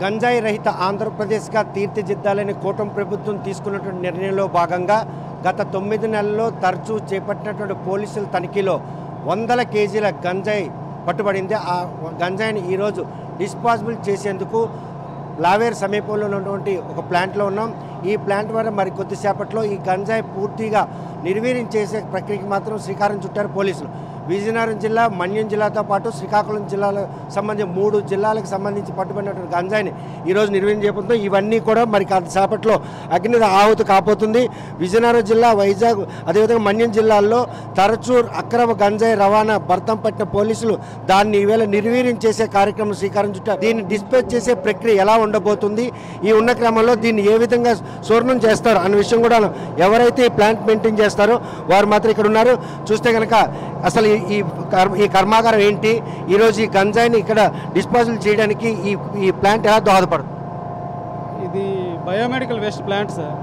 గంజాయి రహిత ఆంధ్రప్రదేశ్గా తీర్చిదిద్దాలని కూటమి ప్రభుత్వం తీసుకున్నటువంటి నిర్ణయంలో భాగంగా గత 9 నెలల్లో తరచూ చేపట్టినటువంటి పోలీసుల తనిఖీలో వందల కేజీల గంజాయి పట్టుబడింది. ఆ గంజాయిని ఈరోజు డిస్పాజిబుల్ చేసేందుకు లావేర్ సమీపంలో ఉన్నటువంటి ఒక ప్లాంట్లో ఉన్నాం. ఈ ప్లాంట్ ద్వారా మరి కొద్దిసేపట్లో ఈ గంజాయి పూర్తిగా నిర్వీర్యం చేసే ప్రక్రియకి మాత్రం శ్రీకారం చుట్టారు పోలీసులు. విజయనగరం జిల్లా, మన్యం జిల్లాతో పాటు శ్రీకాకుళం జిల్లాలకు సంబంధించి 3 జిల్లాలకు సంబంధించి పట్టుబడినటువంటి గంజాయిని ఈరోజు నిర్వీర్యం చేయబోతుంది. ఇవన్నీ కూడా మరి కొద్దిసేపట్లో అగ్ని ఆహుతి కాబోతుంది. విజయనగరం జిల్లా, వైజాగ్, అదేవిధంగా మన్యం జిల్లాల్లో తరచూ అక్రమ గంజాయి రవాణా భర్తం పట్టిన పోలీసులు దాన్ని ఈవేళ నిర్వీర్యం చేసే కార్యక్రమం శ్రీకారం చుట్టారు. దీన్ని డిస్పాచ్ చేసే ప్రక్రియ ఎలా ఉండబోతుంది, ఈ ఉన్న క్రమంలో దీన్ని ఏ విధంగా సూర్ణం చేస్తారు అనే విషయం కూడా ఎవరైతే ఈ ప్లాంట్ మెయింటైన్ చేస్తారో వారు మాత్రం ఇక్కడ ఉన్నారు. చూస్తే కనుక అసలు ఈ కర్మాగారం ఏంటి, ఈరోజు ఈ గంజాయిని ఇక్కడ డిస్పోజల్ చేయడానికి ఈ ప్లాంట్ ఎలా దోహదపడుతుంది? ఇది biomedical waste plant sir.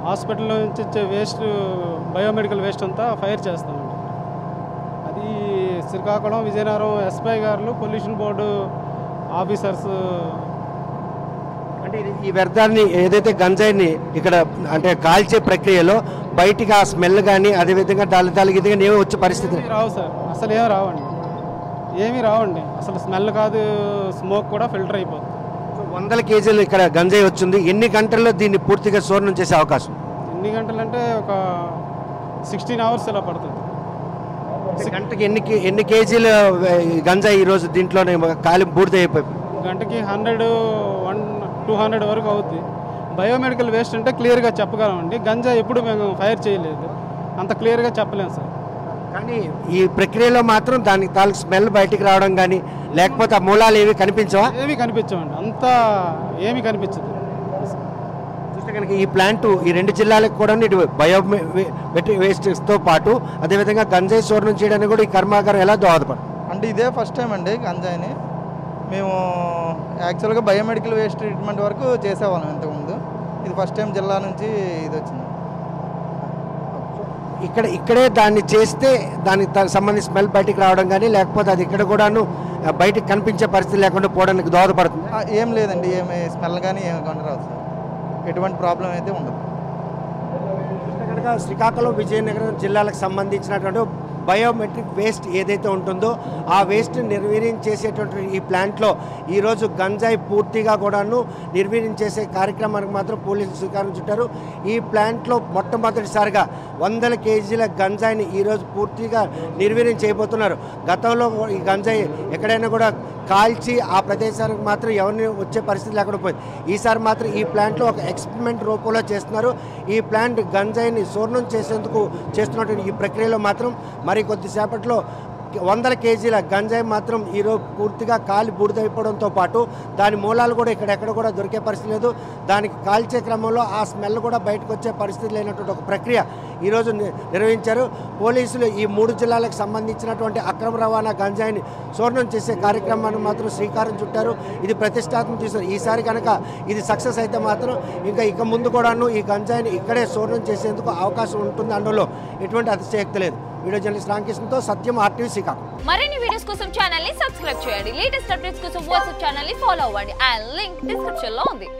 Hospital నుంచి వచ్చే వేస్ట్, బయోమెడికల్ వేస్ట్ అంతా ఫైర్ చేస్తామండి. అది శ్రీకాకుళం, విజయనగరం ఎస్పై గారు, పొల్యూషన్ బోర్డు ఆఫీసర్స్ అంటే ఈ వ్యర్థాన్ని ఏదైతే గంజాయిని ఇక్కడ అంటే కాల్చే ప్రక్రియలో బయటికి ఆ స్మెల్ కానీ అదేవిధంగా దాలి గిద్దగా ఏమీ వచ్చే పరిస్థితి రావు సార్. అసలు ఏమి రావండి, ఏమీ రావండి. అసలు స్మెల్ కాదు, స్మోక్ కూడా ఫిల్టర్ అయిపోతుంది. 100 కేజీలు ఇక్కడ గంజాయి వచ్చింది. ఎన్ని గంటల్లో దీన్ని పూర్తిగా సూర్ణం చేసే అవకాశం? ఎన్ని గంటలు అంటే ఒక 16 hours ఇలా పడుతుంది. గంటకి ఎన్ని కేజీలు గంజాయి ఈరోజు దీంట్లోనే కాలి బూడిద అయిపోయి? గంటకి 100, 200 వరకు అవుద్ది. బయోమెడికల్ వేస్ట్ అంటే క్లియర్గా చెప్పగలమండి. గంజా ఎప్పుడు మేము ఫైర్ చేయలేదు, అంత క్లియర్గా చెప్పలేము సార్. కానీ ఈ ప్రక్రియలో మాత్రం దానికి తాలూకు స్మెల్ బయటికి రావడం కానీ లేకపోతే ఆ మూలాలు ఏవి కనిపించవా? ఏమీ కనిపించవండి, అంతా ఏమీ కనిపించదు. చూస్తే కనుక ఈ ప్లాంట్ ఈ 2 జిల్లాలకు కూడా ఇటు బయో వేస్ట్తో పాటు అదేవిధంగా గంజాయి సూర్ణం చేయడానికి కూడా ఈ కర్మాగారం ఎలా దోహదపడు? అంటే ఇదే ఫస్ట్ టైం అండి గంజాయిని. మేము యాక్చువల్గా బయోమెడికల్ వేస్ట్ ట్రీట్మెంట్ వరకు చేసేవాళ్ళం ఇంతకుముందు. ఇది ఫస్ట్ టైం జిల్లా నుంచి ఇది వచ్చింది. ఇక్కడే దాన్ని చేస్తే దానికి సంబంధించి స్మెల్ బయటికి రావడం కానీ లేకపోతే అది ఇక్కడ కూడాను బయటకు కనిపించే పరిస్థితి లేకుండా పోవడానికి దోహదపడుతుంది? ఏం లేదండి, ఏమి స్మెల్ కానీ ఏమి కొండ రాదు సార్. ఎటువంటి ప్రాబ్లం అయితే ఉండదు. కనుక శ్రీకాకుళం, విజయనగరం జిల్లాలకు సంబంధించినటువంటి బయోమెట్రిక్ వేస్ట్ ఏదైతే ఉంటుందో ఆ వేస్ట్ నిర్వీర్యం చేసేటువంటి ఈ ప్లాంట్లో ఈరోజు గంజాయి పూర్తిగా కూడాను నిర్వీర్యం చేసే కార్యక్రమానికి మాత్రం పోలీసులు శ్రీకారం చుట్టారు. ఈ ప్లాంట్లో మొట్టమొదటిసారిగా 100 కేజీల గంజాయిని ఈరోజు పూర్తిగా నిర్వీర్యం చేయబోతున్నారు. గతంలో ఈ గంజాయి ఎక్కడైనా కూడా కాల్చి ఆ ప్రదేశానికి మాత్రం ఎవరిని వచ్చే పరిస్థితి లేకుండా పోయింది. ఈసారి మాత్రం ఈ ప్లాంట్లో ఒక ఎక్స్పెరిమెంట్ రూపంలో చేస్తున్నారు. ఈ ప్లాంట్ గంజాయిని సూర్ణం చేసేందుకు చేస్తున్నటువంటి ఈ ప్రక్రియలో మాత్రం మరి కొద్దిసేపట్లో 100 కేజీల గంజాయి మాత్రం ఈరోజు పూర్తిగా కాలి బూడిదైపోవడంతో పాటు దాని మూలాలు కూడా ఎక్కడ కూడా దొరికే పరిస్థితి లేదు. దానికి కాల్చే క్రమంలో ఆ స్మెల్ కూడా బయటకు వచ్చే పరిస్థితి లేనటువంటి ఒక ప్రక్రియ ఈరోజు నిర్వహించారు పోలీసులు. ఈ 3 జిల్లాలకు సంబంధించినటువంటి అక్రమ రవాణా గంజాయిని సూర్ణం చేసే కార్యక్రమాన్ని మాత్రం శ్రీకారం చుట్టారు. ఇది ప్రతిష్టాత్మక తీసుకు ఈసారి కనుక ఇది సక్సెస్ అయితే మాత్రం ఇక ముందు కూడాను ఈ గంజాయిని ఇక్కడే సూర్ణం చేసేందుకు అవకాశం ఉంటుంది అనడంలో ఎటువంటి అతిశయోక్తి లేదు. వీడియో జర్నలిస్ట్ రామకృష్ణతో సత్యం, RTV శ్రీకాకుళం. మరిన్ని వీడియోస్ కోసం ఛానల్ ని సబ్స్క్రైబ్ చేయండి. లేటెస్ట్ అప్డేట్స్ కోసం వాట్సాప్ ఛానల్ ని ఫాలో అవ్వండి. ఆ లింక్ డిస్క్రిప్షన్ లో ఉంది.